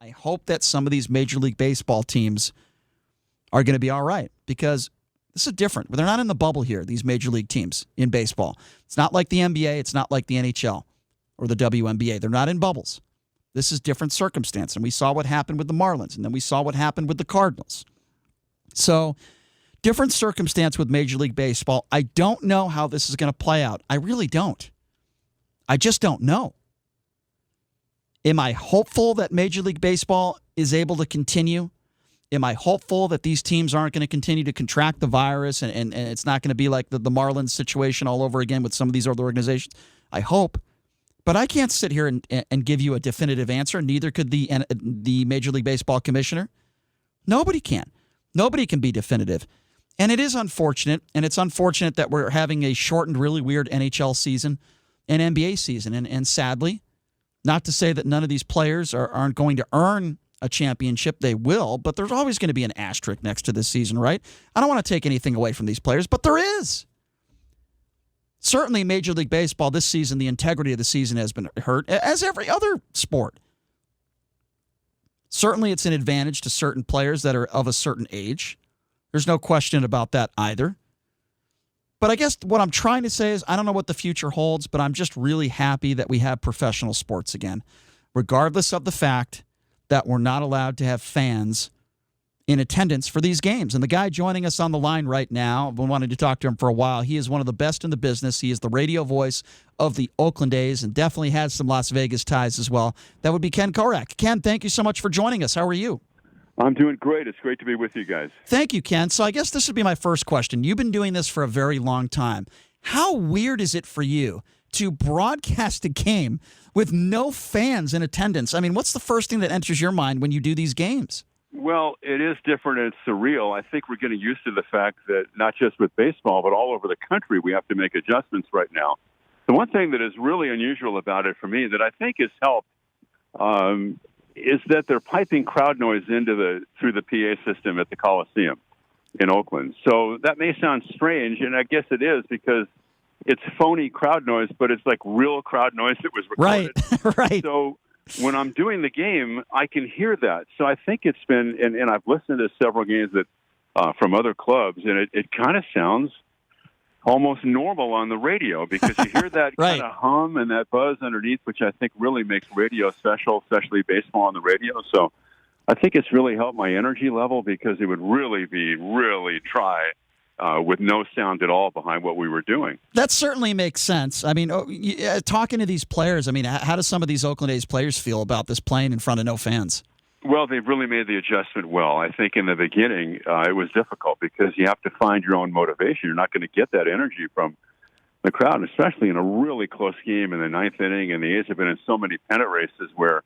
I hope that some of these Major League Baseball teams are going to be all right, because this is different. They're not in the bubble here, these Major League teams in baseball. It's not like the NBA. It's not like the NHL or the WNBA. They're not in bubbles. This is different circumstance, and we saw what happened with the Marlins, and then we saw what happened with the Cardinals. So, different circumstance with Major League Baseball. I don't know how this is going to play out. I really don't. I just don't know. Am I hopeful that Major League Baseball is able to continue? Am I hopeful that these teams aren't going to continue to contract the virus and it's not going to be like the Marlins situation all over again with some of these other organizations? I hope. But I can't sit here and give you a definitive answer. Neither could the Major League Baseball commissioner. Nobody can. Nobody can be definitive. And it is unfortunate, and it's unfortunate that we're having a shortened, really weird NHL season and NBA season. And sadly, not to say that none of these players aren't going to earn a championship, they will, but there's always going to be an asterisk next to this season, right? I don't want to take anything away from these players, but there is. Certainly, Major League Baseball this season, the integrity of the season has been hurt, as every other sport. Certainly, it's an advantage to certain players that are of a certain age. There's no question about that either. But I guess what I'm trying to say is I don't know what the future holds, but I'm just really happy that we have professional sports again, regardless of the fact that we're not allowed to have fans in attendance for these games. And the guy joining us on the line right now, I've been wanting to talk to him for a while. He is one of the best in the business. He is the radio voice of the Oakland A's and definitely has some Las Vegas ties as well. That would be Ken Korach. Ken, thank you so much for joining us. How are you? I'm doing great. It's great to be with you guys. Thank you, Ken. So I guess this would be my first question. You've been doing this for a very long time. How weird is it for you to broadcast a game with no fans in attendance? I mean, what's the first thing that enters your mind when you do these games? Well, it is different and it's surreal. I think we're getting used to the fact that not just with baseball, but all over the country, we have to make adjustments right now. The one thing that is really unusual about it for me that I think has helped is that they're piping crowd noise through the PA system at the Coliseum in Oakland. So that may sound strange, and I guess it is because it's phony crowd noise, but it's like real crowd noise that was recorded. Right. So when I'm doing the game, I can hear that. So I think it's been, and I've listened to several games that from other clubs, and it kind of sounds almost normal on the radio because you hear that right. kind of hum and that buzz underneath, which I think really makes radio special, especially baseball on the radio. So I think it's really helped my energy level because it would really be dry with no sound at all behind what we were doing. That certainly makes sense. I mean, talking to these players, I mean, how do some of these Oakland A's players feel about this playing in front of no fans? Well, they've really made the adjustment well. I think in the beginning it was difficult because you have to find your own motivation. You're not going to get that energy from the crowd, especially in a really close game in the ninth inning. And the A's have been in so many pennant races where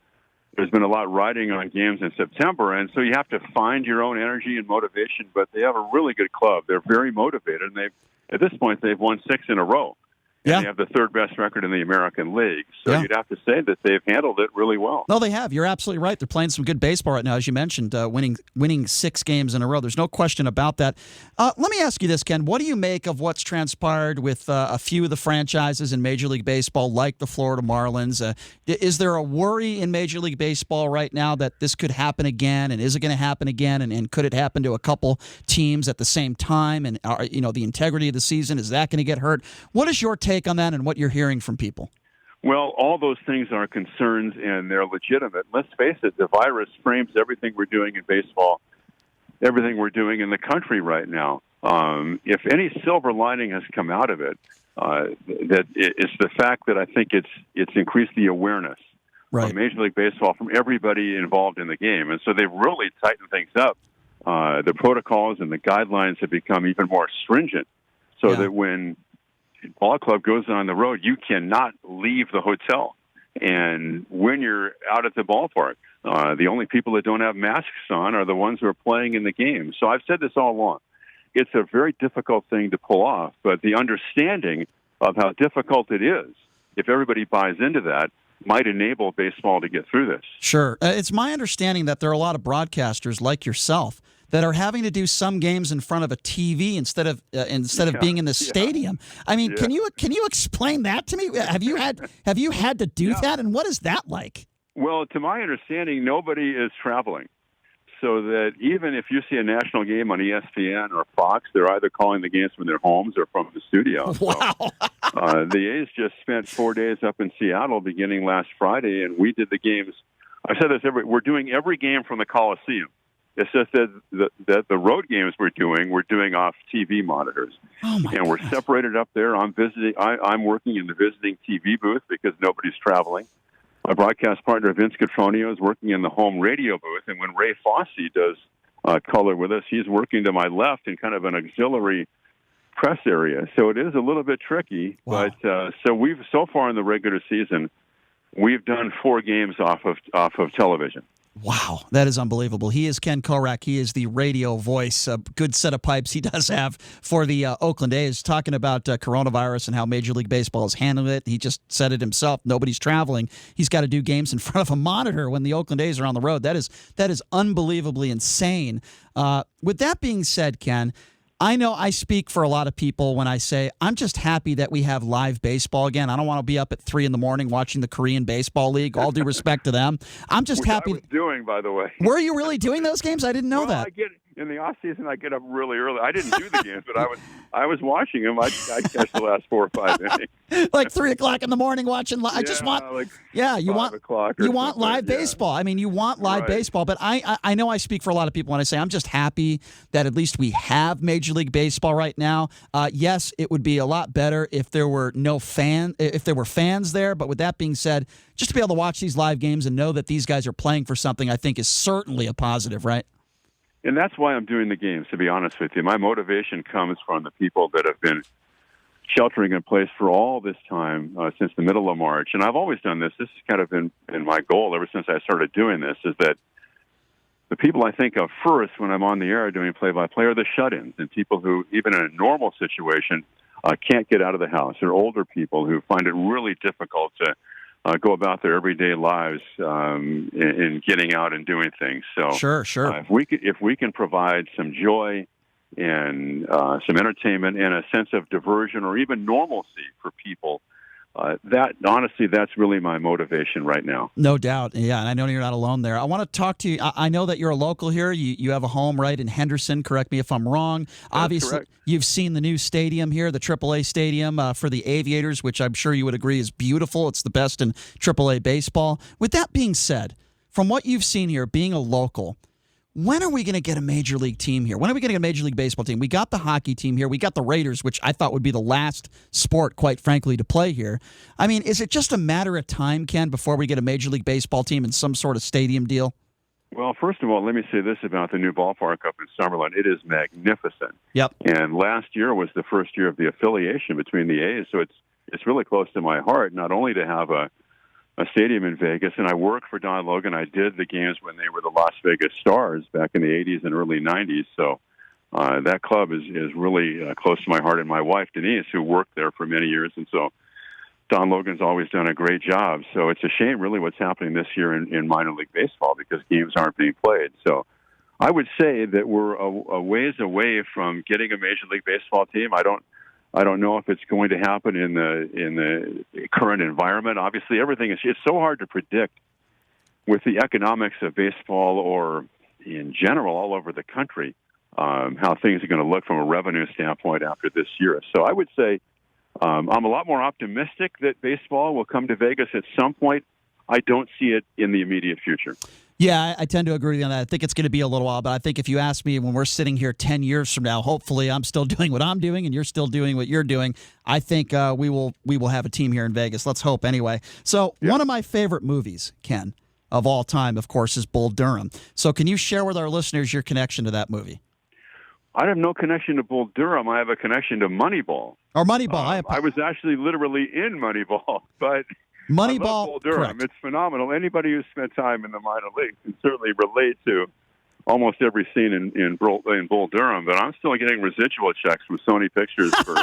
there's been a lot riding on games in September. And so you have to find your own energy and motivation. But they have a really good club. They're very motivated. And at this point, they've won 6 in a row. And they have the third best record in the American League. So you'd have to say that they've handled it really well. No, they have. You're absolutely right. They're playing some good baseball right now, as you mentioned, winning 6 games in a row. There's no question about that. Let me ask you this, Ken. What do you make of what's transpired with a few of the franchises in Major League Baseball, like the Florida Marlins? Is there a worry in Major League Baseball right now that this could happen again? And is it going to happen again? And could it happen to a couple teams at the same time? And the integrity of the season, is that going to get hurt? What is your take on that and what you're hearing from people? Well, all those things are concerns, and they're legitimate. Let's face it, the virus frames everything we're doing in baseball, everything we're doing in the country right now. If any silver lining has come out of it, that it's the fact that I think it's increased the awareness of Major League Baseball from everybody involved in the game. And so they've really tightened things up. The protocols and the guidelines have become even more stringent so that when ball club goes on the road, you cannot leave the hotel. And when you're out at the ballpark, the only people that don't have masks on are the ones who are playing in the game. So I've said this all along. It's a very difficult thing to pull off, but the understanding of how difficult it is, if everybody buys into that, might enable baseball to get through this. Sure. It's my understanding that there are a lot of broadcasters like yourself that are having to do some games in front of a TV instead of being in the stadium. I mean, can you explain that to me? Have you had to do that, and what is that like? Well, to my understanding, nobody is traveling. So that even if you see a national game on ESPN or Fox, they're either calling the games from their homes or from the studio. Wow. So, the A's just spent 4 days up in Seattle beginning last Friday, and we did the games. I said this we're doing every game from the Coliseum. It's just that the road games we're doing off TV monitors. Oh my and we're God. separated up there. I'm visiting. I'm working in the visiting TV booth because nobody's traveling. My broadcast partner, Vince Cotroneo, is working in the home radio booth. And when Ray Fosse does color with us, he's working to my left in kind of an auxiliary press area. So it is a little bit tricky. Wow. But so far in the regular season, we've done 4 games off of television. Wow, that is unbelievable. He is Ken Korach. He is the radio voice. A good set of pipes he does have for the Oakland A's, talking about coronavirus and how Major League Baseball is handling it. He just said it himself. Nobody's traveling. He's got to do games in front of a monitor when the Oakland A's are on the road. That is unbelievably insane. With that being said, Ken, I know I speak for a lot of people when I say I'm just happy that we have live baseball again. I don't want to be up at 3 a.m. watching the Korean Baseball League. All due respect to them. I'm just happy. I was doing, by the way. Were you really doing those games? I didn't know that. In the off season, I get up really early. I didn't do the games, but I was watching them. I catch the last 4 or 5 innings. Like 3 o'clock in the morning watching. I just want. Like you want. You want live baseball. I mean, you want live baseball. But I know I speak for a lot of people when I say I'm just happy that at least we have Major League Baseball right now. Yes, it would be a lot better if there were fans there. But with that being said, just to be able to watch these live games and know that these guys are playing for something, I think is certainly a positive, right? And that's why I'm doing the games, to be honest with you. My motivation comes from the people that have been sheltering in place for all this time since the middle of March. And I've always done this. This has kind of been my goal ever since I started doing this, is that the people I think of first when I'm on the air doing play-by-play are the shut-ins and people who, even in a normal situation, can't get out of the house. They're older people who find it really difficult to go about their everyday lives in getting out and doing things. So sure. If we can provide some joy and some entertainment and a sense of diversion or even normalcy for people, that's really my motivation right now. No doubt. Yeah, and I know you're not alone there. I want to talk to you. I know that you're a local here. You have a home right in Henderson. Correct me if I'm wrong. That's Obviously, correct. You've seen the new stadium here, the AAA stadium for the Aviators, which I'm sure you would agree is beautiful. It's the best in AAA baseball. With that being said, from what you've seen here, being a local, when are we going to get a Major League team here? When are we going to get a Major League Baseball team? We got the hockey team here. We got the Raiders, which I thought would be the last sport, quite frankly, to play here. I mean, is it just a matter of time, Ken, before we get a Major League Baseball team in some sort of stadium deal? Well, first of all, let me say this about the new ballpark up in Summerlin. It is magnificent. Yep. And last year was the first year of the affiliation between the A's, so it's really close to my heart, not only to have a stadium in Vegas, and I worked for Don Logan. I did the games when they were the Las Vegas Stars back in the 80s and early 90s, so that club is really close to my heart, and my wife, Denise, who worked there for many years, and so Don Logan's always done a great job. So it's a shame, really, what's happening this year in minor league baseball because games aren't being played. So I would say that we're a ways away from getting a Major League Baseball team. I don't know if it's going to happen in the current environment. Obviously, it's so hard to predict with the economics of baseball or in general all over the country how things are going to look from a revenue standpoint after this year. So I would say I'm a lot more optimistic that baseball will come to Vegas at some point. I don't see it in the immediate future. Yeah, I tend to agree with you on that. I think it's going to be a little while, but I think if you ask me when we're sitting here 10 years from now, hopefully I'm still doing what I'm doing and you're still doing what you're doing. I think we will have a team here in Vegas. Let's hope anyway. So One of my favorite movies, Ken, of all time, of course, is Bull Durham. So can you share with our listeners your connection to that movie? I have no connection to Bull Durham. I have a connection to Moneyball. Or Moneyball. I was actually literally in Moneyball, but Moneyball, I love Bull Durham. correct. It's phenomenal. Anybody who's spent time in the minor leagues can certainly relate to almost every scene in Bull Durham, but I'm still getting residual checks from Sony Pictures for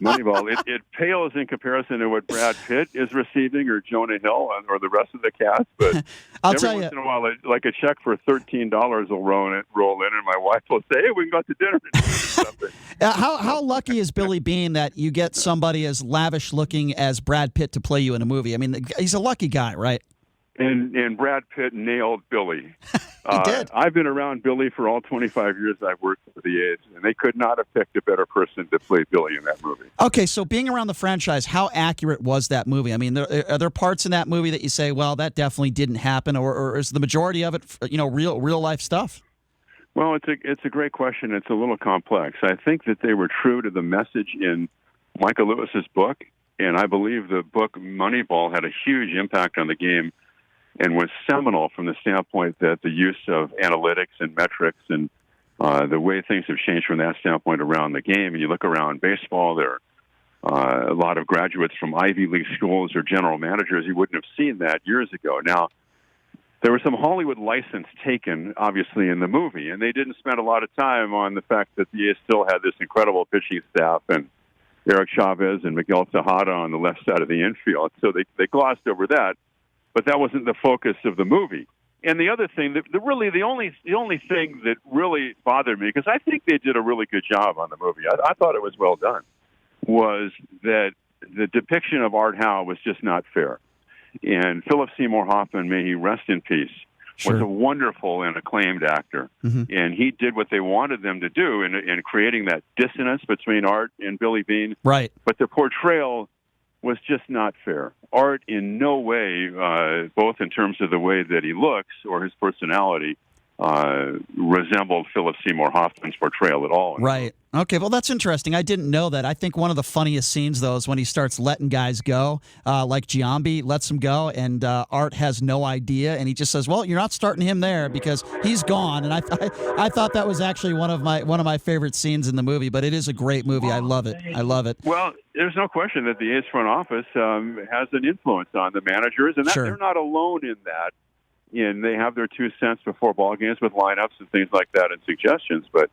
Moneyball. It pales in comparison to what Brad Pitt is receiving or Jonah Hill or the rest of the cast, but I'll every tell once you, in a while, like a check for $13 will roll in, and my wife will say, hey, we can go out to dinner and do something. how lucky is Billy Bean that you get somebody as lavish looking as Brad Pitt to play you in a movie? I mean, he's a lucky guy, right? And Brad Pitt nailed Billy. He did. I've been around Billy for all 25 years I've worked for the A's, and they could not have picked a better person to play Billy in that movie. Okay, so being around the franchise, how accurate was that movie? I mean, are there parts in that movie that you say, well, that definitely didn't happen, or is the majority of it, real life stuff? Well, it's a great question. It's a little complex. I think that they were true to the message in Michael Lewis's book, and I believe the book Moneyball had a huge impact on the game and was seminal from the standpoint that the use of analytics and metrics and the way things have changed from that standpoint around the game. And you look around baseball, there are a lot of graduates from Ivy League schools or general managers. You wouldn't have seen that years ago. Now, there was some Hollywood license taken, obviously, in the movie, and they didn't spend a lot of time on the fact that the A's still had this incredible pitching staff and Eric Chavez and Miguel Tejada on the left side of the infield. So they glossed over that. But that wasn't the focus of the movie. And the other thing, the only thing that really bothered me, because I think they did a really good job on the movie, I thought it was well done, was that the depiction of Art Howe was just not fair. And Philip Seymour Hoffman, may he rest in peace, Sure. was a wonderful and acclaimed actor. Mm-hmm. And he did what they wanted them to do in creating that dissonance between Art and Billy Beane. Right. But the portrayal was just not fair. Art in no way, both in terms of the way that he looks or his personality, resembled Philip Seymour Hoffman's portrayal at all. Right. Okay, well, that's interesting. I didn't know that. I think one of the funniest scenes, though, is when he starts letting guys go, like Giambi lets him go, and Art has no idea, and he just says, well, you're not starting him there because he's gone. And I thought that was actually one of my favorite scenes in the movie, but it is a great movie. I love it. I love it. Well, there's no question that the A's front office has an influence on the managers, and Sure. They're not alone in that. And they have their 2 cents before ball games with lineups and things like that and suggestions, but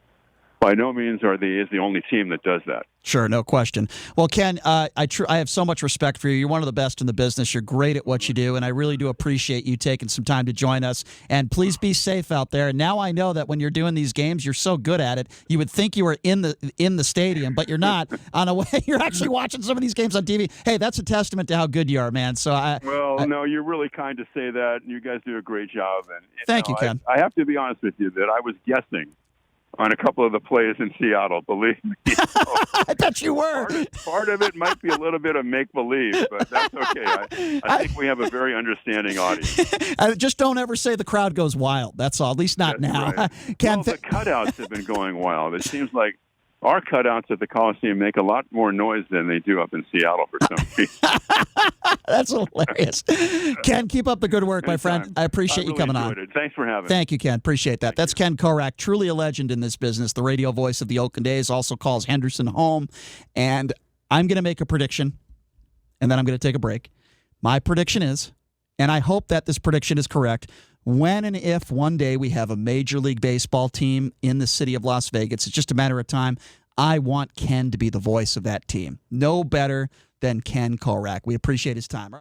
by no means are the A's the only team that does that. Sure, no question. Well, Ken, I have so much respect for you. You're one of the best in the business. You're great at what you do, and I really do appreciate you taking some time to join us. And please be safe out there. And now I know that when you're doing these games, you're so good at it. You would think you were in the stadium, but you're not. On a way, you're actually watching some of these games on TV. Hey, that's a testament to how good you are, man. So no, you're really kind to say that. You guys do a great job. And thank you, Ken. I have to be honest with you that I was guessing on a couple of the plays in Seattle, believe me. I bet you were. Part of it might be a little bit of make-believe, but that's okay. I think we have a very understanding audience. Just don't ever say the crowd goes wild. That's all, at least not that's now. Right. Ken, the cutouts have been going wild. It seems like our cutouts at the Coliseum make a lot more noise than they do up in Seattle for some reason. That's hilarious. Ken, keep up the good work, my friend. I appreciate you coming on. Thanks for having me. Thank you, Ken. Appreciate that. That's Ken Korach, truly a legend in this business, the radio voice of the Oakland A's, also calls Henderson home. And I'm going to make a prediction, and then I'm going to take a break. My prediction is, and I hope that this prediction is correct, when and if one day we have a Major League Baseball team in the city of Las Vegas, it's just a matter of time. I want Ken to be the voice of that team. No better than Ken Korach. We appreciate his time.